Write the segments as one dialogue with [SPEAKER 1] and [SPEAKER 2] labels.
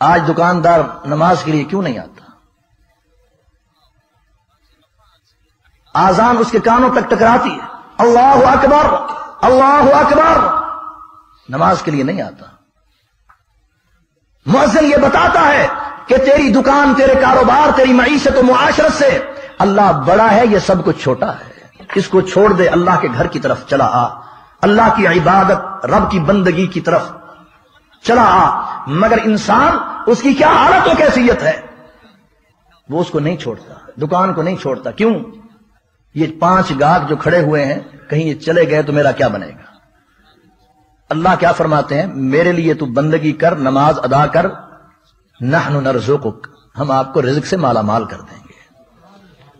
[SPEAKER 1] آج دکاندار نماز کے لیے کیوں نہیں آتا؟ آذان اس کے کانوں تک ٹکراتی ہے، اللہ اکبر اللہ اکبر، نماز کے لیے نہیں آتا۔ مؤذن یہ بتاتا ہے کہ تیری دکان، تیرے کاروبار، تیری معیشت و معاشرت سے اللہ بڑا ہے، یہ سب کچھ چھوٹا ہے، اس کو چھوڑ دے، اللہ کے گھر کی طرف چلا آ، اللہ کی عبادت، رب کی بندگی کی طرف چلا آ۔ مگر انسان، اس کی کیا حالت و کیفیت ہے، وہ اس کو نہیں چھوڑتا، دکان کو نہیں چھوڑتا۔ کیوں؟ یہ 5 گاہک جو کھڑے ہوئے ہیں، کہیں یہ چلے گئے تو میرا کیا بنے گا؟ اللہ کیا فرماتے ہیں؟ میرے لیے تو بندگی کر، نماز ادا کر، نحن نرزقک، ہم آپ کو رزق سے مالا مال کر دیں گے،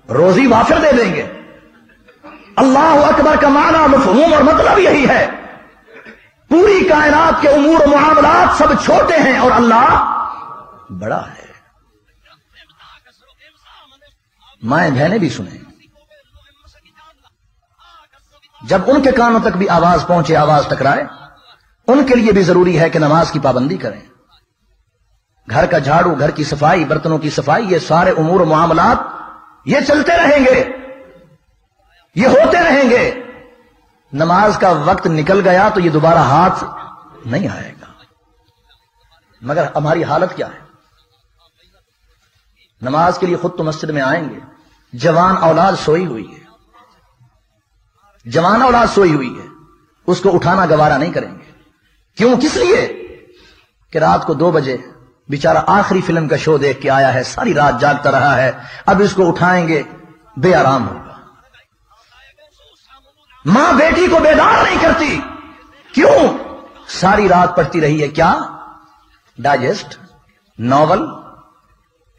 [SPEAKER 1] روزی وافر دے دیں گے۔ اللہ اکبر کا معنی، مفہوم اور مطلب یہی ہے، پوری کائنات کے امور و معاملات سب چھوٹے ہیں اور اللہ بڑا ہے۔ مائیں بہنیں بھی سنیں، جب ان کے کانوں تک بھی آواز پہنچے، آواز ٹکرائے، ان کے لیے بھی ضروری ہے کہ نماز کی پابندی کریں۔ گھر کا جھاڑو، گھر کی صفائی، برتنوں کی صفائی، یہ سارے امور و معاملات یہ چلتے رہیں گے، یہ ہوتے رہیں گے۔ نماز کا وقت نکل گیا تو یہ دوبارہ ہاتھ نہیں آئے گا۔ مگر ہماری حالت کیا ہے؟ نماز کے لیے خود تو مسجد میں آئیں گے، جوان اولاد سوئی ہوئی ہے، جوان اولاد سوئی ہوئی ہے، اس کو اٹھانا گوارا نہیں کریں گے۔ کیوں؟ کس لیے کہ رات کو 2 بجے بیچارہ آخری فلم کا شو دیکھ کے آیا ہے، ساری رات جاگتا رہا ہے، اب اس کو اٹھائیں گے بے آرام ہوگا۔ ماں بیٹی کو بیدار نہیں کرتی، کیوں؟ ساری رات پڑھتی رہی ہے کیا؟ ڈائجسٹ، ناول،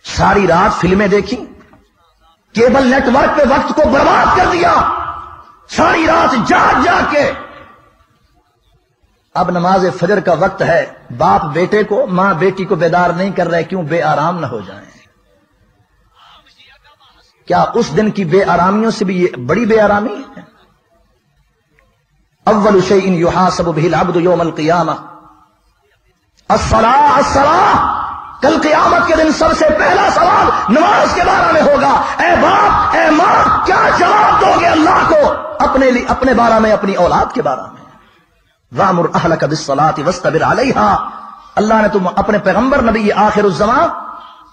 [SPEAKER 1] ساری رات فلمیں دیکھی، کیبل نیٹ ورک پہ وقت کو برباد کر دیا، ساری رات جاگ جاگ کے۔ اب نماز فجر کا وقت ہے، باپ بیٹے کو، ماں بیٹی کو بیدار نہیں کر رہے، کیوں؟ بے آرام نہ ہو جائیں۔ کیا اس دن کی بے آرامیوں سے بھی یہ بڑی بے آرامی ہے؟ اول شیء یحاسب بہ العبد یوم القیامہ الصلاۃ الصلاۃ، کل قیامت کے دن سب سے پہلا سوال نماز کے بارے میں ہوگا۔ اے باپ، اے ماں، کیا جواب دو گے اللہ کو اپنے بارے میں، اپنی اولاد کے بارے میں؟ وَأْمُرْ أَهْلَكَ بِالصَّلَاةِ وَاسْتَبِرْ عَلَيْهَا، اللہ نے تم اپنے پیغمبر نبی آخر الزمان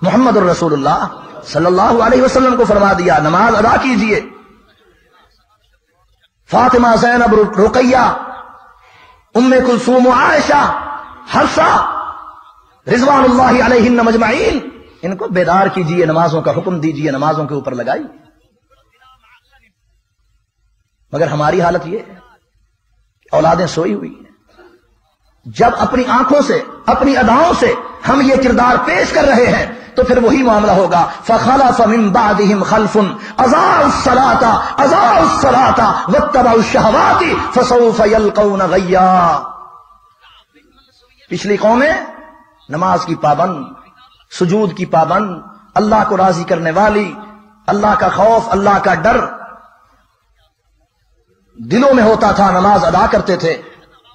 [SPEAKER 1] محمد الرسول اللہ صلی اللہ علیہ وسلم کو فرما دیا، نماز ادا کیجئے۔ فاطمہ، زینب، رقیہ، ام کلثوم، عائشہ، حفصہ رضوان اللہ علیہن مجمعین، ان کو بیدار کیجئے، نمازوں کا حکم دیجئے، نمازوں کے اوپر لگائیے۔ مگر ہماری حالت یہ ہے، اولادیں سوئی ہوئی ہیں۔ جب اپنی آنکھوں سے، اپنی اداؤں سے ہم یہ کردار پیش کر رہے ہیں تو پھر وہی معاملہ ہوگا، فخلف من بعدهم خلف اضاعوا الصلاة واتبعوا الشهوات فسوف يلقون غیا۔ پچھلی قومیں نماز کی پابند، سجود کی پابند، اللہ کو راضی کرنے والی، اللہ کا خوف، اللہ کا ڈر دلوں میں ہوتا تھا، نماز ادا کرتے تھے۔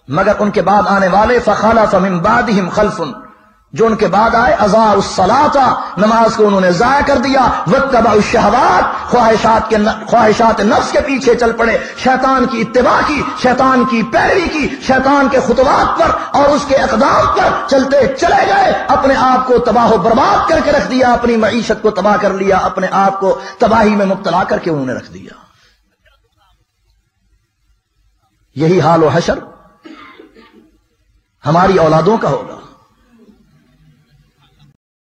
[SPEAKER 1] مگر ان کے بعد آنے والے فخلف من بعدهم خلف، جو ان کے بعد آئے، اضاعوا الصلاۃ، نماز کو انہوں نے ضائع کر دیا، واتبعوا الشہوات، خواہشات نفس کے پیچھے چل پڑے، شیطان کی اتباع کی، شیطان کی پیروی کی، شیطان کے خطوات پر اور اس کے اقدام پر چلتے چلے گئے، اپنے آپ کو تباہ و برباد کر کے رکھ دیا، اپنی معیشت کو تباہ کر لیا، اپنے آپ کو تباہی میں مبتلا کر کے انہوں نے رکھ دیا۔ یہی حال و حشر ہماری اولادوں کا ہوگا۔